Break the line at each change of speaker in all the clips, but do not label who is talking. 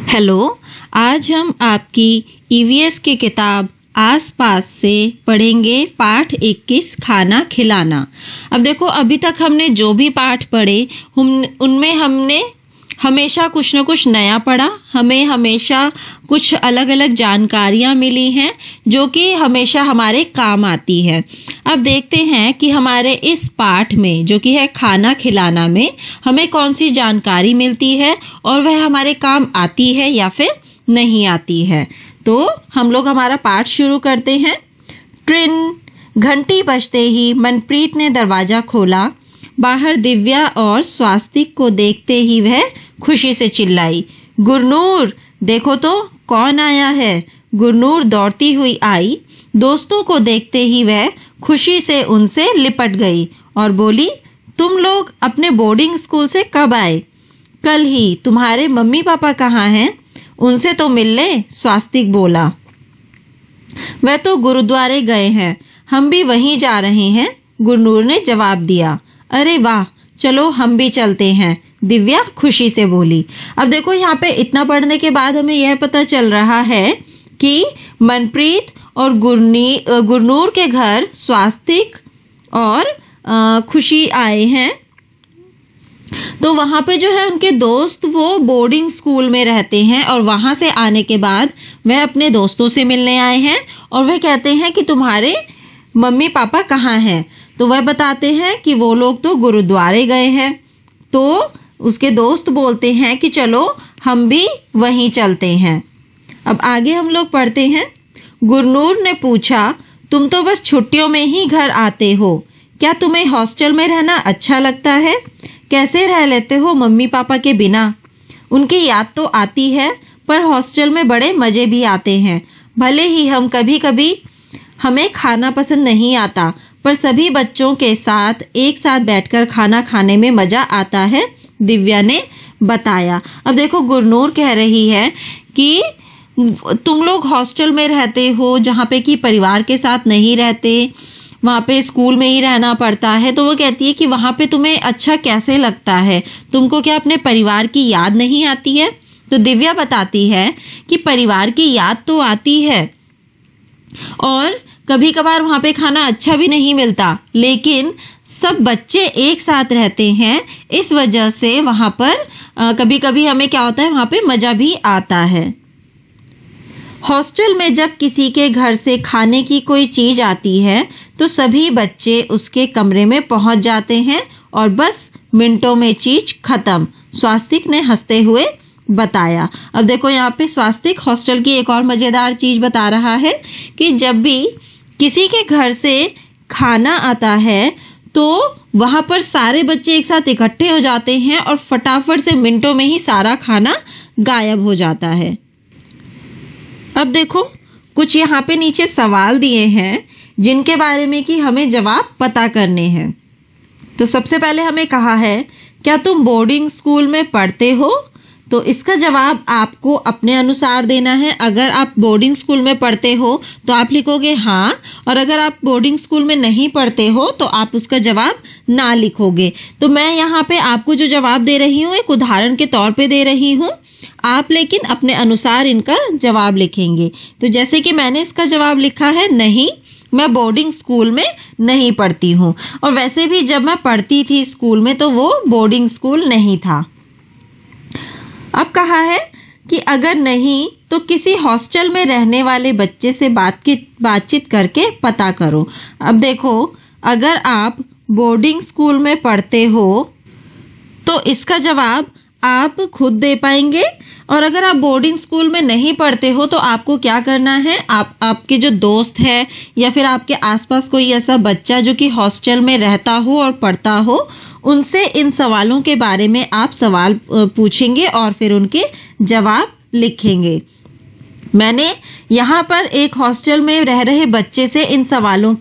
Hello, आज हम आपकी ईवीएस की किताब आस-पास से पढ़ेंगे पाठ 21 खाना खिलाना। अब देखो, अभी तक हमने जो भी पाठ पढ़े उनमें हमने हमेशा कुछ न कुछ नया पढ़ा, हमें हमेशा कुछ अलग-अलग जानकारियाँ मिली हैं जो कि हमेशा हमारे काम आती है। अब देखते हैं कि हमारे इस पाठ में जो कि है खाना खिलाना में हमें कौन सी जानकारी मिलती है और वह हमारे काम आती है या फिर नहीं आती है। तो हम लोग हमारा पाठ शुरू करते हैं। ट्रिन घंटी बजते ही मनप्रीत ने दरवाजा खोला। बाहर दिव्या और स्वास्तिक को देखते ही वह खुशी से चिल्लाई, गुरनूर देखो तो कौन आया है। गुरनूर दौड़ती हुई आई। दोस्तों को देखते ही वह खुशी से उनसे लिपट गई और बोली, तुम लोग अपने बोर्डिंग स्कूल से कब आए? कल ही। तुम्हारे मम्मी पापा कहाँ हैं? उनसे तो मिल ले, स्वास्तिक बोला। वह तो गुरुद्वारे गए हैं, हम भी वहीं जा रहे हैं, गुरनूर ने जवाब दिया। अरे वाह, चलो हम भी चलते हैं, दिव्या खुशी से बोली। अब देखो, यहाँ पे इतना पढ़ने के बाद हमें यह पता चल रहा है कि मनप्रीत और गुरनूर के घर स्वास्तिक और खुशी आए हैं। तो वहाँ पे जो है उनके दोस्त वो बोर्डिंग स्कूल में रहते हैं और वहाँ से आने के बाद वह अपने दोस्तों से मिलने आए हैं और वह कहते हैं कि तुम्हारे मम्मी पापा कहाँ हैं? तो वह बताते हैं कि वो लोग तो गुरुद्वारे गए हैं। तो उसके दोस्त बोलते हैं कि चलो हम भी वहीं चलते हैं। अब आगे हम लोग पढ़ते हैं। गुरनूर ने पूछा, तुम तो बस छुट्टियों में ही घर आते हो, क्या तुम्हें हॉस्टल में रहना अच्छा लगता है? कैसे रह लेते हो मम्मी पापा के बिना? उनकी याद तो आती है, पर हॉस्टल में बड़े मज़े भी आते हैं। भले ही कभी हमें खाना पसंद नहीं आता, पर सभी बच्चों के साथ एक साथ बैठकर खाना खाने में मज़ा आता है, दिव्या ने बताया। अब देखो, गुरनूर कह रही है कि तुम लोग हॉस्टल में रहते हो जहाँ पे कि परिवार के साथ नहीं रहते, वहाँ पे स्कूल में ही रहना पड़ता है। तो वो कहती है कि वहाँ पे तुम्हें अच्छा कैसे लगता है? तुमको क्या अपने परिवार की याद नहीं आती है? तो दिव्या बताती है कि परिवार की याद तो आती है और कभी कभार वहाँ पे खाना अच्छा भी नहीं मिलता, लेकिन सब बच्चे एक साथ रहते हैं, इस वजह से वहाँ पर कभी कभी हमें क्या होता है, वहाँ पे मज़ा भी आता है। हॉस्टल में जब किसी के घर से खाने की कोई चीज़ आती है तो सभी बच्चे उसके कमरे में पहुँच जाते हैं और बस मिनटों में चीज़ खत्म, स्वास्तिक ने हंसते हुए बताया। अब देखो, यहाँ पे स्वास्तिक हॉस्टल की एक और मज़ेदार चीज़ बता रहा है कि जब भी किसी के घर से खाना आता है तो वहाँ पर सारे बच्चे एक साथ इकट्ठे हो जाते हैं और फटाफट से मिनटों में ही सारा खाना गायब हो जाता है। अब देखो, कुछ यहाँ पे नीचे सवाल दिए हैं जिनके बारे में कि हमें जवाब पता करने हैं। तो सबसे पहले हमें कहा है, क्या तुम बोर्डिंग स्कूल में पढ़ते हो? तो इसका जवाब आपको अपने अनुसार देना है। अगर आप बोर्डिंग स्कूल में पढ़ते हो तो आप लिखोगे हाँ, और अगर आप बोर्डिंग स्कूल में नहीं पढ़ते हो तो आप उसका जवाब ना लिखोगे। तो मैं यहाँ पे आपको जो जवाब दे रही हूँ एक उदाहरण के तौर पे दे रही हूँ, आप लेकिन अपने अनुसार इनका जवाब लिखेंगे। तो जैसे कि मैंने इसका जवाब लिखा है, नहीं, मैं बोर्डिंग स्कूल में नहीं पढ़ती हूँ, और वैसे भी जब मैं पढ़ती थी स्कूल में तो वो बोर्डिंग स्कूल नहीं था। अब कहा है कि अगर नहीं तो किसी हॉस्टल में रहने वाले बच्चे से बातचीत करके पता करो। अब देखो, अगर आप बोर्डिंग स्कूल में पढ़ते हो तो इसका जवाब आप खुद दे पाएंगे, और अगर आप बोर्डिंग स्कूल में नहीं पढ़ते हो तो आपको क्या करना है, आपके जो दोस्त है या फिर आपके आसपास कोई ऐसा बच्चा जो कि हॉस्टल में रहता हो और पढ़ता हो, उनसे इन सवालों के बारे में आप सवाल पूछेंगे और फिर उनके जवाब लिखेंगे। मैंने यहाँ पर एक हॉस्टल में रह रहे बच्चे से इन सवालों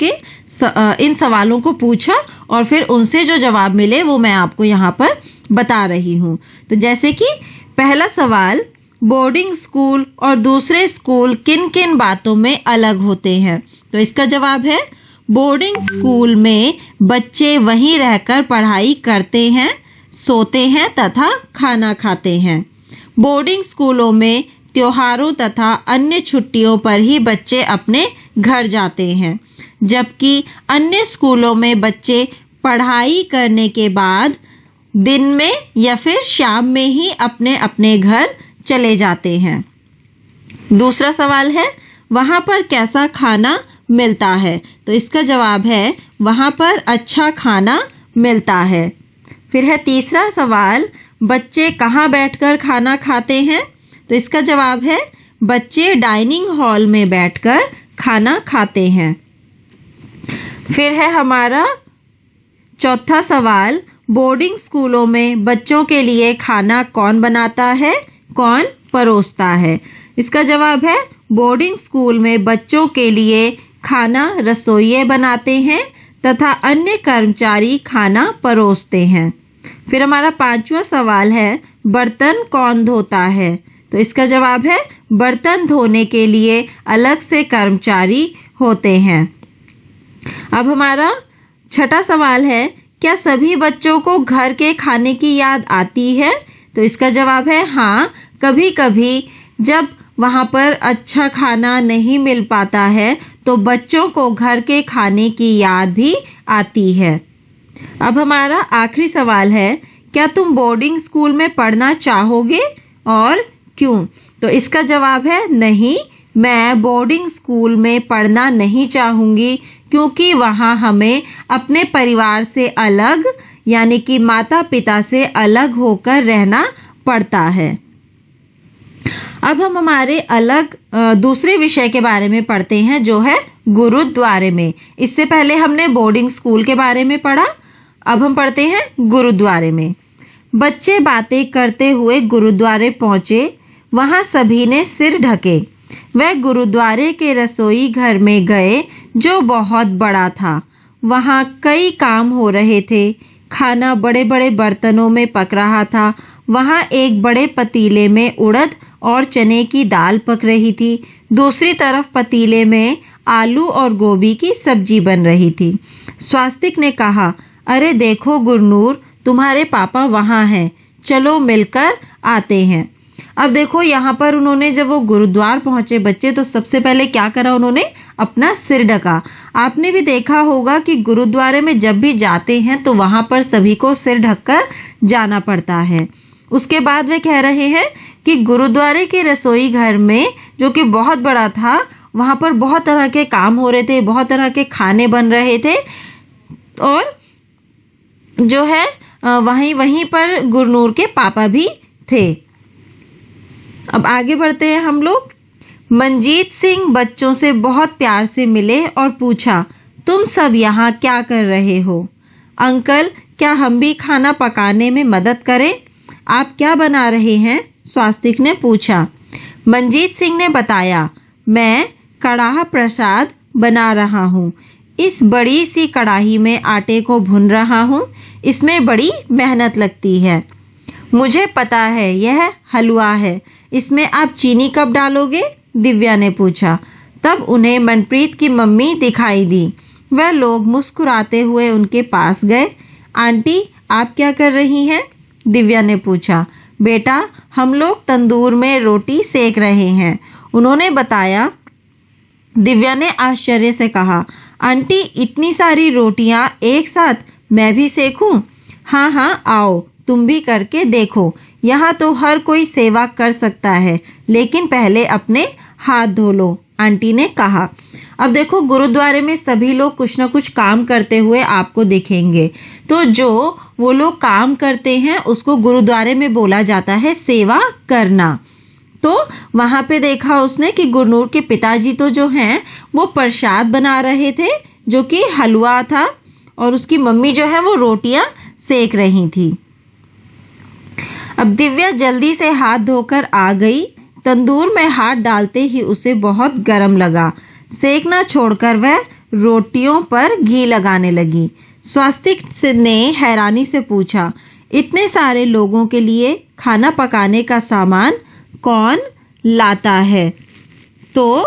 को पूछा और फिर उनसे जो जवाब मिले वो मैं आपको यहाँ पर बता रही हूँ। तो जैसे कि पहला सवाल, बोर्डिंग स्कूल और दूसरे स्कूल किन किन बातों में अलग होते हैं? तो इसका जवाब है, बोर्डिंग स्कूल में बच्चे वहीं रहकर पढ़ाई करते हैं, सोते हैं तथा खाना खाते हैं। बोर्डिंग स्कूलों में त्योहारों तथा अन्य छुट्टियों पर ही बच्चे अपने घर जाते हैं, जबकि अन्य स्कूलों में बच्चे पढ़ाई करने के बाद दिन में या फिर शाम में ही अपने अपने घर चले जाते हैं। दूसरा सवाल है, वहाँ पर कैसा खाना मिलता है? तो इसका जवाब है वहाँ पर अच्छा खाना मिलता है। फिर है तीसरा सवाल, बच्चे कहाँ बैठकर खाना खाते हैं? तो इसका जवाब है बच्चे डाइनिंग हॉल में बैठकर खाना खाते हैं। फिर है हमारा चौथा सवाल, बोर्डिंग स्कूलों में बच्चों के लिए खाना कौन बनाता है, कौन परोसता है? इसका जवाब है बोर्डिंग स्कूल में बच्चों के लिए खाना रसोइये बनाते हैं तथा अन्य कर्मचारी खाना परोसते हैं। फिर हमारा पांचवा सवाल है, बर्तन कौन धोता है? तो इसका जवाब है बर्तन धोने के लिए अलग से कर्मचारी होते हैं। अब हमारा छठा सवाल है, क्या सभी बच्चों को घर के खाने की याद आती है? तो इसका जवाब है हाँ, कभी कभी जब वहाँ पर अच्छा खाना नहीं मिल पाता है तो बच्चों को घर के खाने की याद भी आती है। अब हमारा आखिरी सवाल है, क्या तुम बोर्डिंग स्कूल में पढ़ना चाहोगे और क्यों? तो इसका जवाब है नहीं, मैं बोर्डिंग स्कूल में पढ़ना नहीं चाहूँगी क्योंकि वहाँ हमें अपने परिवार से अलग यानी कि माता पिता से अलग होकर रहना पड़ता है। अब हम हमारे अलग दूसरे विषय के बारे में पढ़ते हैं जो है गुरुद्वारे में। इससे पहले हमने बोर्डिंग स्कूल के बारे में पढ़ा, अब हम पढ़ते हैं गुरुद्वारे में। बच्चे बातें करते हुए गुरुद्वारे पहुंचे, वहां सभी ने सिर ढके। वह गुरुद्वारे के रसोई घर में गए जो बहुत बड़ा था। वहां कई काम हो रहे थे। खाना बड़े बड़े बर्तनों में पक रहा था। वहां एक बड़े पतीले में उड़द और चने की दाल पक रही थी। दूसरी तरफ पतीले में आलू और गोभी की सब्जी बन रही थी। स्वास्तिक ने कहा, अरे देखो गुरनूर, तुम्हारे पापा वहाँ हैं, चलो मिलकर आते हैं। अब देखो यहाँ पर उन्होंने जब वो गुरुद्वार पहुंचे बच्चे, तो सबसे पहले क्या करा, उन्होंने अपना सिर ढका। आपने भी देखा होगा कि गुरुद्वारे में जब भी जाते हैं तो वहां पर सभी को सिर ढककर जाना पड़ता है। उसके बाद वे कह रहे हैं कि गुरुद्वारे के रसोई घर में, जो कि बहुत बड़ा था, वहां पर बहुत तरह के काम हो रहे थे, बहुत तरह के खाने बन रहे थे और जो है वहीं पर गुरनूर के पापा भी थे। अब आगे बढ़ते हैं हम लोग। मंजीत सिंह बच्चों से बहुत प्यार से मिले और पूछा, तुम सब यहाँ क्या कर रहे हो? अंकल, क्या हम भी खाना पकाने में मदद करें? आप क्या बना रहे हैं? स्वास्तिक ने पूछा। मंजीत सिंह ने बताया, मैं कड़ाह प्रसाद बना रहा हूँ। इस बड़ी सी कड़ाही में आटे को भून रहा हूँ। इसमें बड़ी मेहनत लगती है। मुझे पता है यह हलवा है। इसमें आप चीनी कब डालोगे? दिव्या ने पूछा। तब उन्हें मनप्रीत की मम्मी दिखाई दी। वह लोग मुस्कुराते हुए उनके पास गए। आंटी, आप क्या कर रही हैं? दिव्या ने पूछा। बेटा, हम लोग तंदूर में रोटी सेक रहे हैं, उन्होंने बताया। दिव्या ने आश्चर्य से कहा, आंटी, इतनी सारी रोटियां एक साथ मैं भी सेकूं? हाँ हाँ, आओ तुम भी करके देखो। यहाँ तो हर कोई सेवा कर सकता है, लेकिन पहले अपने हाथ धो लो, आंटी ने कहा। अब देखो, गुरुद्वारे में सभी लोग कुछ ना कुछ काम करते हुए आपको दिखेंगे। तो जो वो लोग काम करते हैं उसको गुरुद्वारे में बोला जाता है सेवा करना। तो वहां पे देखा उसने कि गुरनूर के पिताजी तो जो हैं वो प्रसाद बना रहे थे, जो कि हलवा था, और उसकी मम्मी जो है वो रोटियां सेक रही थी। अब दिव्या जल्दी से हाथ धोकर आ गई। तंदूर में हाथ डालते ही उसे बहुत गर्म लगा। सेकना छोड़कर वह रोटियों पर घी लगाने लगी। स्वास्तिक ने हैरानी से पूछा, इतने सारे लोगों के लिए खाना पकाने का सामान कौन लाता है? तो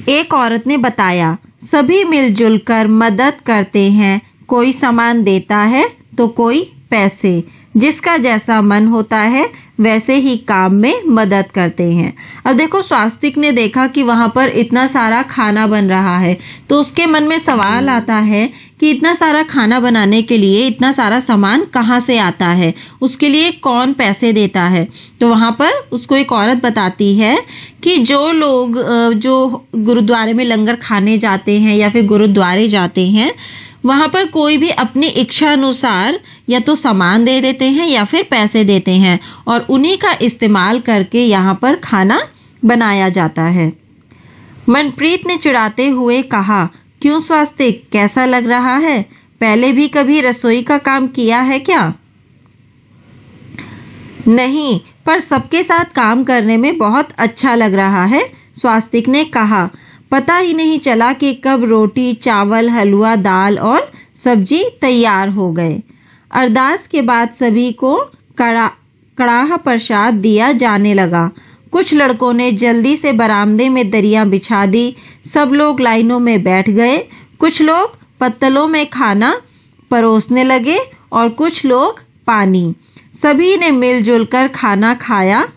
एक औरत ने बताया, सभी मिलजुल कर मदद करते हैं, कोई सामान देता है तो कोई पैसे। जिसका जैसा मन होता है वैसे ही काम में मदद करते हैं। अब देखो स्वास्तिक ने देखा कि वहाँ पर इतना सारा खाना बन रहा है, तो उसके मन में सवाल आता है कि इतना सारा खाना बनाने के लिए इतना सारा सामान कहाँ से आता है, उसके लिए कौन पैसे देता है। तो वहाँ पर उसको एक औरत बताती है कि जो लोग जो गुरुद्वारे में लंगर खाने जाते हैं या फिर गुरुद्वारे जाते हैं, वहाँ पर कोई भी अपनी इच्छा अनुसार या तो सामान दे देते हैं या फिर पैसे देते हैं और उन्हीं का इस्तेमाल करके यहाँ पर खाना बनाया जाता है। मनप्रीत ने चिढ़ाते हुए कहा, क्यों स्वास्तिक, कैसा लग रहा है? पहले भी कभी रसोई का काम किया है क्या? नहीं, पर सबके साथ काम करने में बहुत अच्छा लग रहा है, स्वास्तिक ने कहा। पता ही नहीं चला कि कब रोटी, चावल, हलवा, दाल और सब्जी तैयार हो गए। अरदास के बाद सभी को कड़ाह प्रसाद दिया जाने लगा। कुछ लड़कों ने जल्दी से बरामदे में दरिया बिछा दी। सब लोग लाइनों में बैठ गए। कुछ लोग पत्तलों में खाना परोसने लगे और कुछ लोग पानी। सभी ने मिलजुल कर खाना खाया।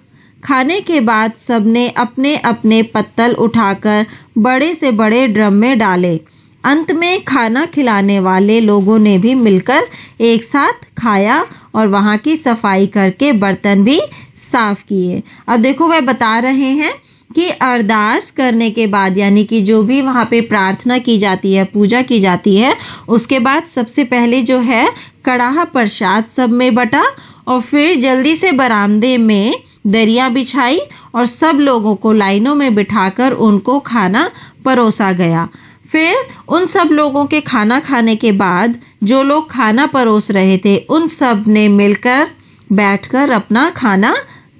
खाने के बाद सबने अपने अपने पत्तल उठाकर बड़े से बड़े ड्रम में डाले। अंत में खाना खिलाने वाले लोगों ने भी मिलकर एक साथ खाया और वहाँ की सफाई करके बर्तन भी साफ किए। अब देखो वह बता रहे हैं कि अरदास करने के बाद, यानी कि जो भी वहाँ पे प्रार्थना की जाती है, पूजा की जाती है, उसके बाद सबसे पहले जो है कड़ाह प्रसाद सब में बटा और फिर जल्दी से बरामदे में दरिया बिछाई और सब लोगों को लाइनों में बिठाकर उनको खाना परोसा गया। फिर उन सब लोगों के खाना खाने के बाद जो लोग खाना परोस रहे थे उन सब ने मिलकर बैठकर अपना खाना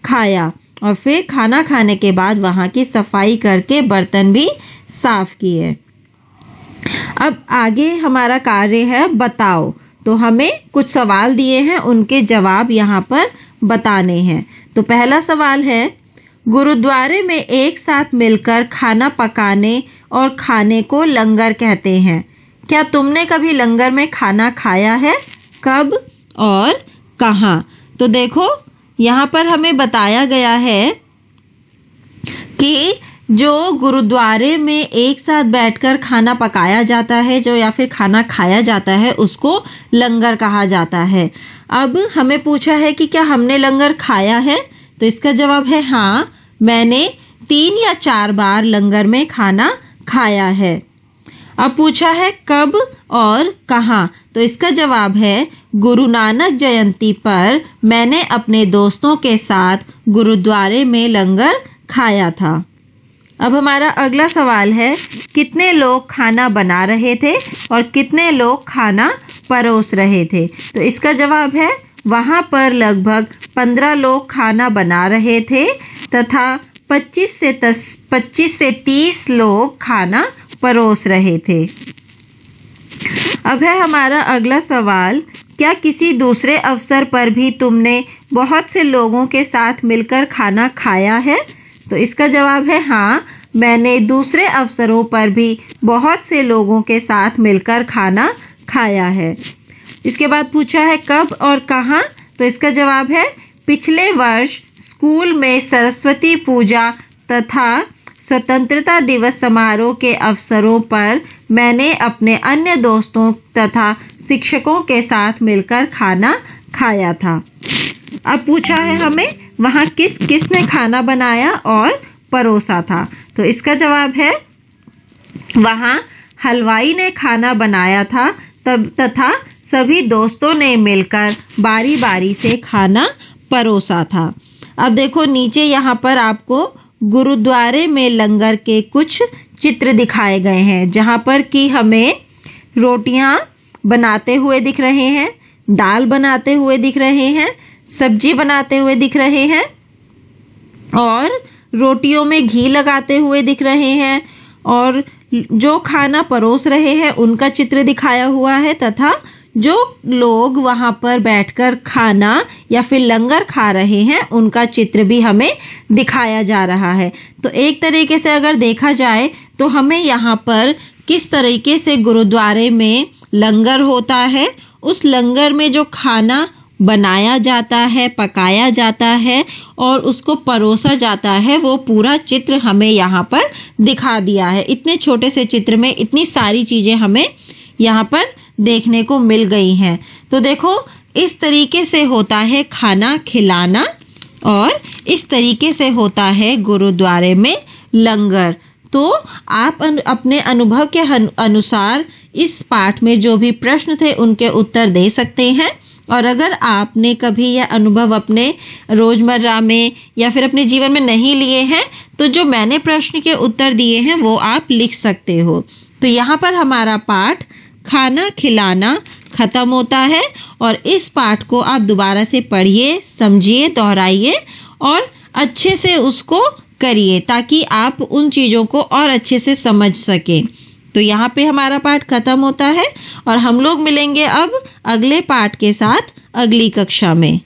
खाया और फिर खाना खाने के बाद वहाँ की सफाई करके बर्तन भी साफ किए। अब आगे हमारा कार्य है बताओ। तो हमें कुछ सवाल दिए हैं, उनके जवाब यहाँ पर बताने हैं। तो पहला सवाल है, गुरुद्वारे में एक साथ मिलकर खाना पकाने और खाने को लंगर कहते हैं। क्या तुमने कभी लंगर में खाना खाया है? कब और कहाँ? तो देखो यहाँ पर हमें बताया गया है कि जो गुरुद्वारे में एक साथ बैठकर खाना पकाया जाता है, जो या फिर खाना खाया जाता है, उसको लंगर कहा जाता है। अब हमें पूछा है कि क्या हमने लंगर खाया है? तो इसका जवाब है हाँ, मैंने 3 या 4 बार लंगर में खाना खाया है। अब पूछा है कब और कहाँ? तो इसका जवाब है गुरु नानक जयंती पर मैंने अपने दोस्तों के साथ गुरुद्वारे में लंगर खाया था। अब हमारा अगला सवाल है, कितने लोग खाना बना रहे थे और कितने लोग खाना परोस रहे थे? तो इसका जवाब है वहाँ पर लगभग 15 लोग खाना बना रहे थे तथा 25 से 30 लोग खाना परोस रहे थे। अब है हमारा अगला सवाल, क्या किसी दूसरे अवसर पर भी तुमने बहुत से लोगों के साथ मिलकर खाना खाया है? तो इसका जवाब है हाँ, मैंने दूसरे अवसरों पर भी बहुत से लोगों के साथ मिलकर खाना खाया है। इसके बाद पूछा है कब और कहाँ? तो इसका जवाब है पिछले वर्ष स्कूल में सरस्वती पूजा तथा स्वतंत्रता दिवस समारोह के अवसरों पर मैंने अपने अन्य दोस्तों तथा शिक्षकों के साथ मिलकर खाना खाया था। अब पूछा है हमें वहाँ किसने खाना बनाया और परोसा था? तो इसका जवाब है वहाँ हलवाई ने खाना बनाया था तथा सभी दोस्तों ने मिलकर बारी बारी से खाना परोसा था। अब देखो नीचे यहाँ पर आपको गुरुद्वारे में लंगर के कुछ चित्र दिखाए गए हैं, जहाँ पर कि हमें रोटियाँ बनाते हुए दिख रहे हैं, दाल बनाते हुए दिख रहे हैं, सब्जी बनाते हुए दिख रहे हैं और रोटियों में घी लगाते हुए दिख रहे हैं और जो खाना परोस रहे हैं उनका चित्र दिखाया हुआ है तथा जो लोग वहाँ पर बैठकर खाना या फिर लंगर खा रहे हैं उनका चित्र भी हमें दिखाया जा रहा है। तो एक तरीके से अगर देखा जाए तो हमें यहाँ पर किस तरीके से गुरुद्वारे में लंगर होता है उस लंगर में जो खाना बनाया जाता है, पकाया जाता है और उसको परोसा जाता है, वो पूरा चित्र हमें यहाँ पर दिखा दिया है। इतने छोटे से चित्र में इतनी सारी चीज़ें हमें यहाँ पर देखने को मिल गई हैं। तो देखो, इस तरीके से होता है खाना खिलाना और इस तरीके से होता है गुरुद्वारे में लंगर। तो आप अपने अनुभव के अनुसार इस पाठ में जो भी प्रश्न थे उनके उत्तर दे सकते हैं। और अगर आपने कभी यह अनुभव अपने रोजमर्रा में या फिर अपने जीवन में नहीं लिए हैं, तो जो मैंने प्रश्न के उत्तर दिए हैं वो आप लिख सकते हो। तो यहाँ पर हमारा पाठ खाना खिलाना खत्म होता है और इस पाठ को आप दोबारा से पढ़िए, समझिए, दोहराइए और अच्छे से उसको करिए ताकि आप उन चीज़ों को और अच्छे से समझ सकें। तो यहाँ पे हमारा पाठ खत्म होता है और हम लोग मिलेंगे अब अगले पाठ के साथ अगली कक्षा में।